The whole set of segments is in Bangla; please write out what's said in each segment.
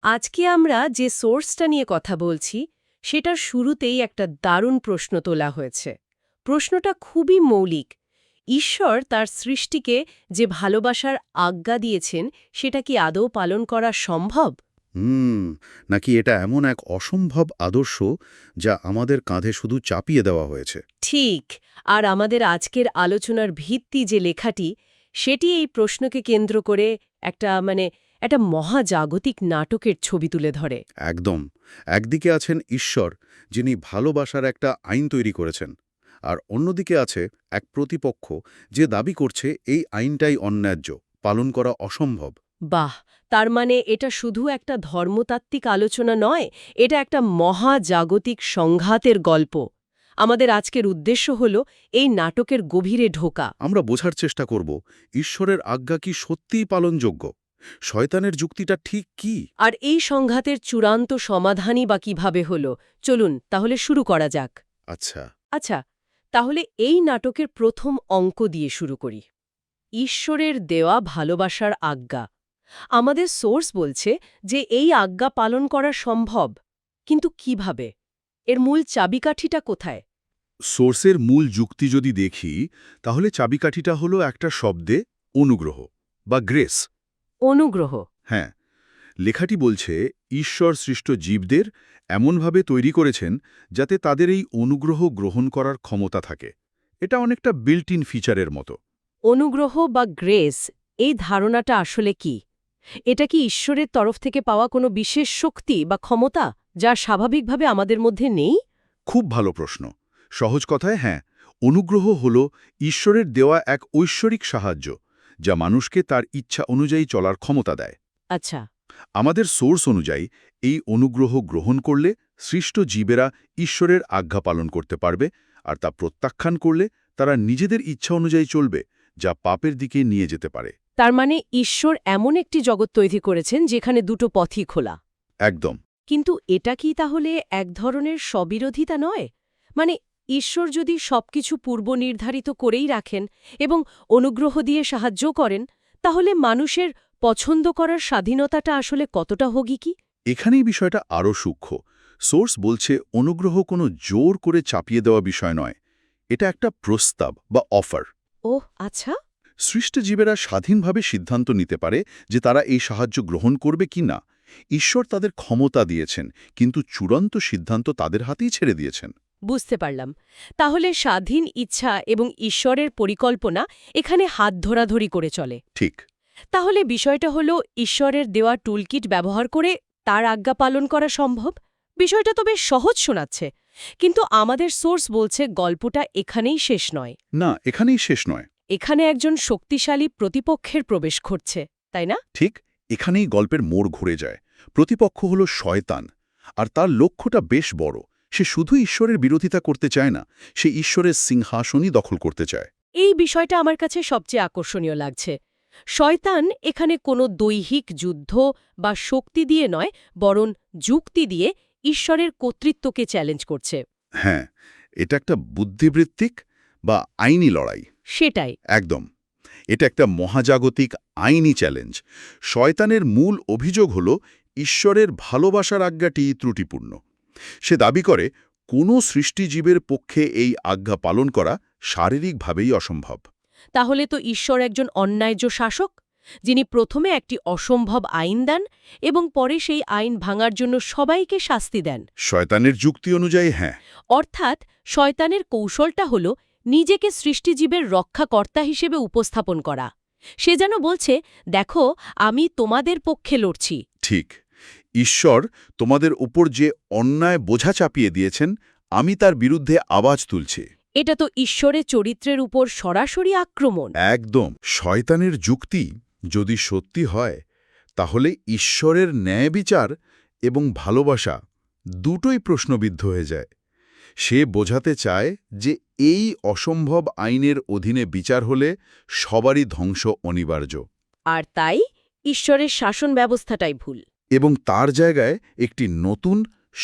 আজকে আমরা যে সোর্সটা নিয়ে কথা বলছি সেটার শুরুতেই একটা দারুণ প্রশ্ন তোলা হয়েছে। প্রশ্নটা খুবই মৌলিক। ঈশ্বর তার সৃষ্টিকে যে ভালোবাসার আজ্ঞা দিয়েছেন সেটা কি আদৌ পালন করা সম্ভব? হুম নাকি এটা এমন এক অসম্ভব আদর্শ যা আমাদের কাঁধে শুধু চাপিয়ে দেওয়া হয়েছে? ঠিক। আর আমাদের আজকের আলোচনার ভিত্তি যে লেখাটি সেটি এই প্রশ্নকে কেন্দ্র করে একটা মহাজাগতিক নাটকের ছবি তুলে ধরে। একদম। একদিকে আছেন ঈশ্বর, যিনি ভালোবাসার একটা আইন তৈরি করেছেন, আর অন্যদিকে আছে এক প্রতিপক্ষ যে দাবি করছে এই আইনটাই অন্যায্য, পালন করা অসম্ভব। বাহ! তার মানে এটা শুধু একটা ধর্মতাত্ত্বিক আলোচনা নয়, এটা একটা মহাজাগতিক সংঘাতের গল্প। আমাদের আজকের উদ্দেশ্য হল এই নাটকের গভীরে ঢোকা। আমরা বোঝার চেষ্টা করব ঈশ্বরের আজ্ঞা কি সত্যিই পালনযোগ্য, শয়তানের যুক্তিটা ঠিক কি। আর এই সংঘাতের চূড়ান্ত সমাধানই বা কিভাবে হল, চলুন তাহলে শুরু করা যাক। আচ্ছা। আচ্ছা, তাহলে এই নাটকের প্রথম অঙ্ক দিয়ে শুরু করি। ঈশ্বরের দেওয়া ভালোবাসার আজ্ঞা। আমাদের সোর্স বলছে যে এই আজ্ঞা পালন করা সম্ভব, কিন্তু কিভাবে? এর মূল চাবিকাঠিটা কোথায়? সোর্সের মূল যুক্তি যদি দেখি, তাহলে চাবিকাঠিটা হলো একটা শব্দে অনুগ্রহ বা গ্রেস। অনুগ্রহ। হ্যাঁ, লেখাটি বলছে ঈশ্বর সৃষ্ট জীবদের এমনভাবে তৈরি করেছেন যাতে তাদের এই অনুগ্রহ গ্রহণ করার ক্ষমতা থাকে। এটা অনেকটা বিল্ট ইন ফিচারের মতো। অনুগ্রহ বা গ্রেস, এই ধারণাটা আসলে কি? এটা কি ঈশ্বরের তরফ থেকে পাওয়া কোনো বিশেষ শক্তি বা ক্ষমতা যা স্বাভাবিকভাবে আমাদের মধ্যে নেই? খুব ভালো প্রশ্ন। সহজ কথায় হ্যাঁ, অনুগ্রহ হল ঈশ্বরের দেওয়া এক ঐশ্বরিক সাহায্য, যা মানুষকে তার ইচ্ছা অনুযায়ী চলার ক্ষমতা দেয়। আচ্ছা। আমাদের সোর্স অনুযায়ী এই অনুগ্রহ গ্রহণ করলে সৃষ্ট জীবেরা ঈশ্বরের আজ্ঞা পালন করতে পারবে, আর তা প্রত্যাখ্যান করলে তারা নিজেদের ইচ্ছা অনুযায়ী চলবে, যা পাপের দিকে নিয়ে যেতে পারে। তার মানে ঈশ্বর এমন একটি জগৎ তৈরি করেছেন যেখানে দুটো পথই খোলা। একদম। কিন্তু এটা কি তাহলে এক ধরনের স্ববিরোধিতা নয়? মানে ঈশ্বর যদি সবকিছু পূর্বনির্ধারিত করেই রাখেন এবং অনুগ্রহ দিয়ে সাহায্য করেন, তাহলে মানুষের পছন্দ করার স্বাধীনতাটা আসলে কতটা হোগী কি? এখানেই বিষয়টা আরও সূক্ষ্ম। সোর্স বলছে অনুগ্রহ কোনো জোর করে চাপিয়ে দেওয়া বিষয় নয়, এটা একটা প্রস্তাব বা অফার। ওহ আচ্ছা। সৃষ্ট জীবেরা স্বাধীনভাবে সিদ্ধান্ত নিতে পারে যে তারা এই সাহায্য গ্রহণ করবে কি না। ঈশ্বর তাদের ক্ষমতা দিয়েছেন, কিন্তু চূড়ান্ত সিদ্ধান্ত তাদের হাতেই ছেড়ে দিয়েছেন। বুঝতে পারলাম। তাহলে স্বাধীন ইচ্ছা এবং ঈশ্বরের পরিকল্পনা এখানে হাত ধরাধরি করে চলে। ঠিক। তাহলে বিষয়টা হলো ঈশ্বরের দেওয়া টুলকিট ব্যবহার করে তার আজ্ঞা পালন করা সম্ভব। বিষয়টা তো বেশ সহজ শোনাচ্ছে, কিন্তু আমাদের সোর্স বলছে গল্পটা এখানেই শেষ নয়। না, এখানেই শেষ নয়। এখানে একজন শক্তিশালী প্রতিপক্ষের প্রবেশ ঘটছে, তাই না? ঠিক, এখানেই গল্পের মোড় ঘুরে যায়। প্রতিপক্ষ হল শয়তান, আর তার লক্ষ্যটা বেশ বড়। সে শুধু ঈশ্বরের বিরোধিতা করতে চায় না, সে ঈশ্বরের সিংহাসনই দখল করতে চায়। এই বিষয়টা আমার কাছে সবচেয়ে আকর্ষণীয় লাগছে। শয়তান এখানে কোনো দৈহিক যুদ্ধ বা শক্তি দিয়ে নয়, বরং যুক্তি দিয়ে ঈশ্বরের কর্তৃত্বকে চ্যালেঞ্জ করছে। হ্যাঁ, এটা একটা বুদ্ধিবৃত্তিক বা আইনি লড়াই। সেটাই। একদম। এটা একটা মহাজাগতিক আইনি চ্যালেঞ্জ। শয়তানের মূল অভিযোগ হল ঈশ্বরের ভালোবাসার আজ্ঞাটি ত্রুটিপূর্ণ। সে দাবি করে কোনো সৃষ্টিজীবের পক্ষে এই আজ্ঞা পালন করা শারীরিকভাবেই অসম্ভব। তাহলে তো ঈশ্বর একজন অন্যায্য শাসক, যিনি প্রথমে একটি অসম্ভব আইন দেন এবং পরে সেই আইন ভাঙার জন্য সবাইকে শাস্তি দেন। শয়তানের যুক্তি অনুযায়ী হ্যাঁ। অর্থাৎ শয়তানের কৌশলটা হল নিজেকে সৃষ্টিজীবের রক্ষাকর্তা হিসেবে উপস্থাপন করা। সে যেন বলছে, দেখো, আমি তোমাদের পক্ষে লড়ছি। ঠিক। ঈশ্বর তোমাদের উপর যে অন্যায় বোঝা চাপিয়ে দিয়েছেন, আমি তার বিরুদ্ধে আওয়াজ তুলছি। এটা তো ঈশ্বরের চরিত্রের উপর সরাসরি আক্রমণ। একদম। শয়তানের যুক্তি যদি সত্যি হয়, তাহলে ঈশ্বরের ন্যায় বিচার এবং ভালোবাসা দুটোই প্রশ্নবিদ্ধ হয়ে যায়। সে বোঝাতে চায় যে এই অসম্ভব আইনের অধীনে বিচার হলে সবারই ধ্বংস অনিবার্য। আর তাই ঈশ্বরের শাসন ব্যবস্থাটাই ভুল। এবং তার জায়গায় একটি নতুন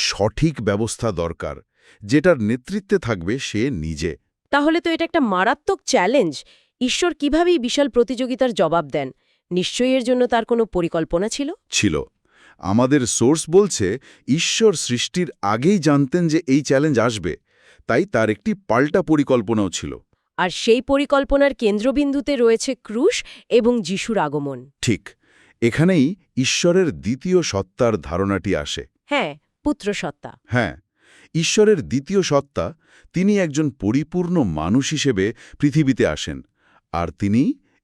সঠিক ব্যবস্থা দরকার, যেটার নেতৃত্বে থাকবে সে নিজে। তাহলে তো এটা একটা মারাত্মক চ্যালেঞ্জ। ঈশ্বর কিভাবে এই বিশাল প্রতিযোগিতার জবাব দেন? নিশ্চয়ই এর জন্য তার কোনো পরিকল্পনা ছিল। ছিল। আমাদের সোর্স বলছে ঈশ্বর সৃষ্টির আগেই জানতেন যে এই চ্যালেঞ্জ আসবে, তাই তার একটি পাল্টা পরিকল্পনাও ছিল। আর সেই পরিকল্পনার কেন্দ্রবিন্দুতে রয়েছে ক্রুশ এবং যিশুর আগমন। ঠিক এখানেই ঈশ্বরের দ্বিতীয় সত্তার ধারণাটি আসে। হ্যাঁ, পুত্রসত্তা। হ্যাঁ, ঈশ্বরের দ্বিতীয় সত্তা, তিনি একজন পরিপূর্ণ মানুষ হিসেবে পৃথিবীতে আসেন, আর তিনি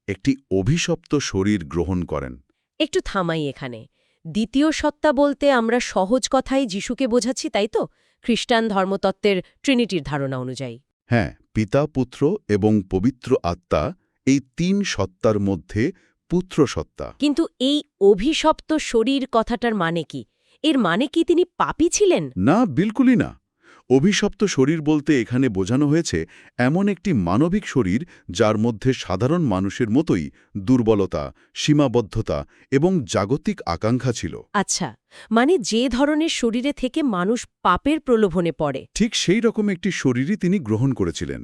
একটি অভিশপ্ত শরীর গ্রহণ করেন। একটু থামাই এখানে। দ্বিতীয় সত্তা বলতে আমরা সহজ কথাই যিশুকে বোঝাচ্ছি, তাই তো? খ্রিস্টান ধর্মতত্ত্বের ট্রিনিটির ধারণা অনুযায়ী। হ্যাঁ, পিতা, পুত্র এবং পবিত্র আত্মা, এই তিন সত্তার মধ্যে পুত্র সত্তা। কিন্তু এই অভিশপ্ত শরীর কথাটার মানে কি? এর মানে কি তিনি পাপী ছিলেন? না, বিলকুলই না। অভিশপ্ত শরীর বলতে এখানে বোঝানো হয়েছে এমন একটি মানবিক শরীর যার মধ্যে সাধারণ মানুষের মতোই দুর্বলতা, সীমাবদ্ধতা এবং জাগতিক আকাঙ্ক্ষা ছিল। আচ্ছা, মানে যে ধরনের শরীরে থেকে মানুষ পাপের প্রলোভনে পড়ে। ঠিক সেই রকম একটি শরীরই তিনি গ্রহণ করেছিলেন।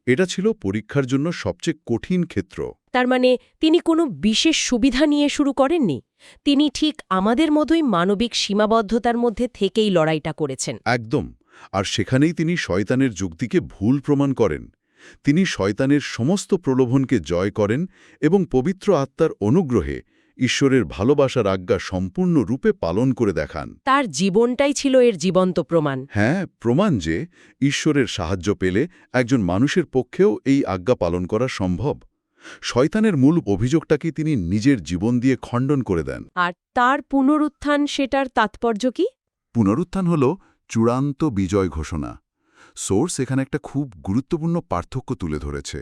এটা ছিল পরীক্ষার জন্য সবচেয়ে কঠিন ক্ষেত্র। তার মানে তিনি কোনো বিশেষ সুবিধা নিয়ে শুরু করেননি। তিনি ঠিক আমাদের মতোই মানবিক সীমাবদ্ধতার মধ্যে থেকেই লড়াইটা করেছেন। একদম। আর সেখানেই তিনি শয়তানের যুক্তিকে ভুল প্রমাণ করেন। তিনি শয়তানের সমস্ত প্রলোভনকে জয় করেন এবং পবিত্র আত্মার অনুগ্রহে ঈশ্বরের ভালোবাসার আজ্ঞা সম্পূর্ণরূপে পালন করে দেখান। তার জীবনটাই ছিল এর জীবন্ত প্রমাণ। হ্যাঁ, প্রমাণ যে ঈশ্বরের সাহায্য পেলে একজন মানুষের পক্ষেও এই আজ্ঞা পালন করা সম্ভব। শয়তানের মূল অভিযোগটাকে তিনি নিজের জীবন দিয়ে খণ্ডন করে দেন। আর তার পুনরুত্থান, সেটার তাৎপর্য কি? পুনরুত্থান হল চূড়ান্ত বিজয় ঘোষণা। সোর্স এখানে একটা খুব গুরুত্বপূর্ণ পার্থক্য তুলে ধরেছে।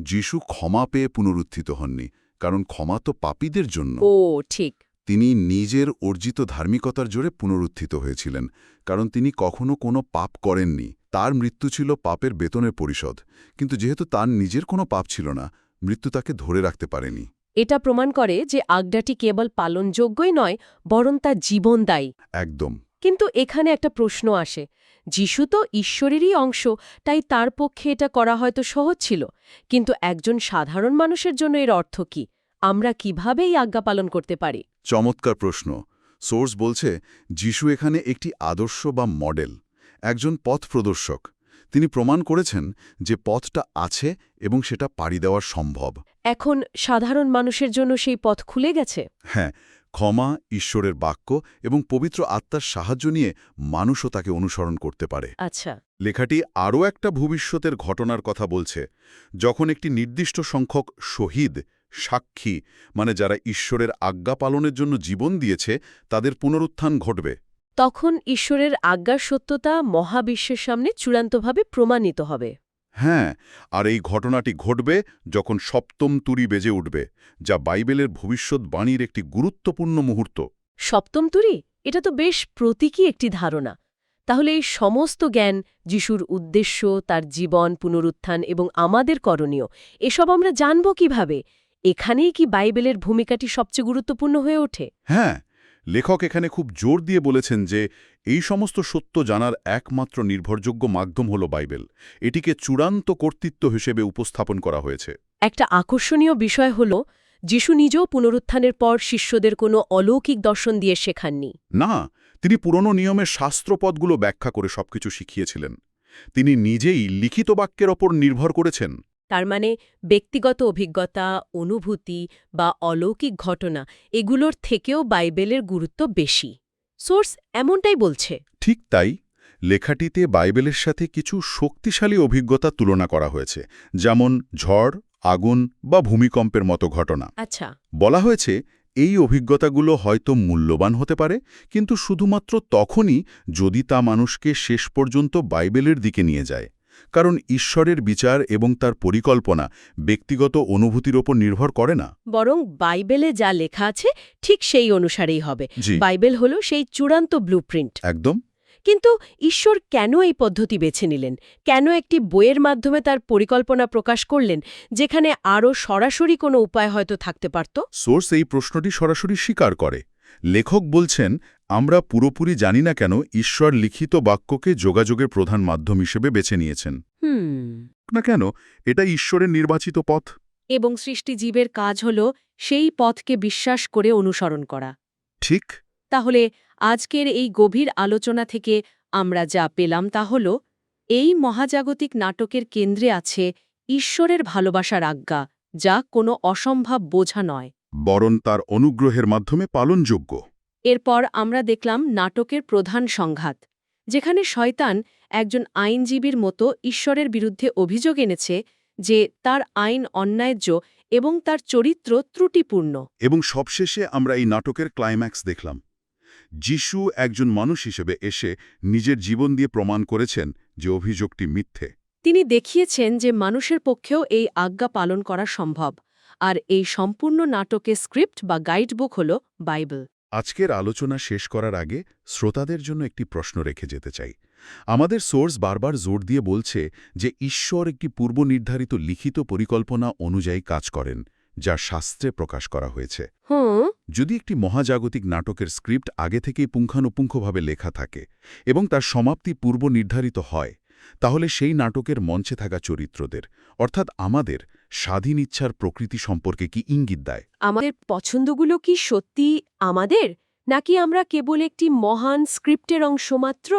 যিশু ক্ষমা পেয়ে পুনরুত্থিত হননি, কারণ ক্ষমা তো পাপীদের জন্য। ও ঠিক। তিনি নিজের অর্জিত ধার্মিকতার জোরে পুনরুত্থিত হয়েছিলেন, কারণ তিনি কখনো কোনো পাপ করেননি। তার মৃত্যু ছিল পাপের বেতনের পরিশোধ, কিন্তু যেহেতু তার নিজের কোনো পাপ ছিল না, মৃত্যু তাকে ধরে রাখতে পারেনি। এটা প্রমাণ করে যে আজ্ঞাটি কেবল পালনযোগ্যই নয়, বরং তা জীবনদায়ী। একদম। কিন্তু এখানে একটা প্রশ্ন আসে। যিশু তো ঈশ্বরেরই অংশ, তাই তার পক্ষে এটা করা হয়তো সহজ ছিল। কিন্তু একজন সাধারণ মানুষের জন্য এর অর্থ কি? আমরা কিভাবে এই আজ্ঞা পালন করতে পারি? চমৎকার প্রশ্ন। সোর্স বলছে যিশু এখানে একটি আদর্শ বা মডেল, একজন পথ প্রদর্শক। তিনি প্রমাণ করেছেন যে পথটা আছে এবং সেটা পাড়ি দেওয়া সম্ভব। এখন সাধারণ মানুষের জন্য সেই পথ খুলে গেছে। হ্যাঁ, ক্ষমা, ঈশ্বরের বাক্য এবং পবিত্র আত্মার সাহায্য নিয়ে মানুষও তাকে অনুসরণ করতে পারে। আচ্ছা। লেখাটি আরও একটা ভবিষ্যতের ঘটনার কথা বলছে, যখন একটি নির্দিষ্ট সংখ্যক শহীদ, সাক্ষী, মানে যারা ঈশ্বরের আজ্ঞা পালনের জন্য জীবন দিয়েছে, তাদের পুনরুত্থান ঘটবে। তখন ঈশ্বরের আজ্ঞার সত্যতা মহাবিশ্বের সামনে চূড়ান্তভাবে প্রমাণিত হবে। হ্যাঁ, আর এই ঘটনাটি ঘটবে যখন সপ্তম তুরি বেজে উঠবে, যা বাইবেলের ভবিষ্যৎবাণীর একটি গুরুত্বপূর্ণ মুহূর্ত। সপ্তম তুরি, এটা তো বেশ প্রতীকী একটি ধারণা। তাহলে এই সমস্ত জ্ঞান, যিশুর উদ্দেশ্য, তার জীবন, পুনরুত্থান এবং আমাদের করণীয়, এসব আমরা জানব কিভাবে? এখানেই কি বাইবেলের ভূমিকাটি সবচেয়ে গুরুত্বপূর্ণ হয়ে ওঠে? হ্যাঁ, লেখক এখানে খুব জোর দিয়ে বলেছেন যে এই সমস্ত সত্য জানার একমাত্র নির্ভরযোগ্য মাধ্যম হল বাইবেল। এটিকে চূড়ান্ত কর্তৃত্ব হিসেবে উপস্থাপন করা হয়েছে। একটা আকর্ষণীয় বিষয় হল, যিশু নিজেও পুনরুত্থানের পর শিষ্যদের কোনো অলৌকিক দর্শন দিয়ে শেখাননি। না, তিনি পুরনো নিয়মের শাস্ত্রপদগুলো ব্যাখ্যা করে সবকিছু শিখিয়েছিলেন। তিনি নিজেই লিখিত বাক্যের ওপর নির্ভর করেছেন। তার মানে ব্যক্তিগত অভিজ্ঞতা, অনুভূতি বা অলৌকিক ঘটনা, এগুলোর থেকেও বাইবেলের গুরুত্ব বেশি। সোর্স এমনটাই বলছে। ঠিক তাই, লেখাটিতে বাইবেলের সাথে কিছু শক্তিশালী অভিজ্ঞতা তুলনা করা হয়েছে, যেমন ঝড়, আগুন বা ভূমিকম্পের মতো ঘটনা। আচ্ছা। বলা হয়েছে এই অভিজ্ঞতাগুলো হয়তো মূল্যবান হতে পারে, কিন্তু শুধুমাত্র তখনই যদি তা মানুষকে শেষ পর্যন্ত বাইবেলের দিকে নিয়ে যায়। কারণ ঈশ্বরের বিচার এবং তার পরিকল্পনা ব্যক্তিগত অনুভূতির ওপর নির্ভর করে না। বরং বাইবেলে যা লেখা আছে ঠিক সেই অনুসারেই হবে। জি। বাইবেল হলো সেই চূড়ান্ত ব্লুপ্রিন্ট। একদম। কিন্তু ঈশ্বর কেন এই পদ্ধতি বেছে নিলেন? কেন একটি বইয়ের মাধ্যমে তার পরিকল্পনা প্রকাশ করলেন, যেখানে আরও সরাসরি কোনো উপায় হয়তো থাকতে পারত? সোর্স এই প্রশ্নটি সরাসরি স্বীকার করে। লেখক বলছেন, আমরা পুরোপুরি জানি না কেন ঈশ্বর লিখিত বাক্যকে যোগাযোগের প্রধান মাধ্যম হিসেবে বেছে নিয়েছেন। না কেন, এটা ঈশ্বরের নির্বাচিত পথ। এবং সৃষ্টিজীবের কাজ হল সেই পথকে বিশ্বাস করে অনুসরণ করা। ঠিক, তাহলে আজকের এই গভীর আলোচনা থেকে আমরা যা পেলাম তা হল এই মহাজাগতিক নাটকের কেন্দ্রে আছে ঈশ্বরের ভালোবাসার আজ্ঞা, যা কোনো অসম্ভব বোঝা নয়। বরং তার অনুগ্রহের মাধ্যমে পালনযোগ্য। এরপর আমরা দেখলাম নাটকের প্রধান সংঘাত, যেখানে শয়তান একজন আইনজীবীর মতো ঈশ্বরের বিরুদ্ধে অভিযোগ এনেছে যে তার আইন অন্যায্য এবং তার চরিত্র ত্রুটিপূর্ণ। এবং সবশেষে আমরা এই নাটকের ক্লাইম্যাক্স দেখলাম। যিশু একজন মানুষ হিসেবে এসে নিজের জীবন দিয়ে প্রমাণ করেছেন যে অভিযোগটি মিথ্যে। তিনি দেখিয়েছেন যে মানুষের পক্ষেও এই আজ্ঞা পালন করা সম্ভব, আর এই সম্পূর্ণ নাটকের স্ক্রিপ্ট বা গাইডবুক হল বাইবেল। আজকের আলোচনা শেষ করার আগে শ্রোতাদের জন্য একটি প্রশ্ন রেখে যেতে চাই। আমাদের সোর্স বারবার জোর দিয়ে বলছে যে ঈশ্বর একটি পূর্বনির্ধারিত লিখিত পরিকল্পনা অনুযায়ী কাজ করেন, যা শাস্ত্রে প্রকাশ করা হয়েছে। যদি একটি মহাজাগতিক নাটকের স্ক্রিপ্ট আগে থেকেই পুঙ্খানুপুঙ্খভাবে লেখা থাকে এবং তার সমাপ্তি পূর্বনির্ধারিত হয়, তাহলে সেই নাটকের মঞ্চে থাকা চরিত্রদের, অর্থাৎ আমাদের স্বাধীন ইচ্ছার প্রকৃতি সম্পর্কে কি ইঙ্গিত দেয়? আমাদের পছন্দগুলো কি সত্যি আমাদের, নাকি আমরা কেবল একটি মহান স্ক্রিপ্টের অংশ মাত্র?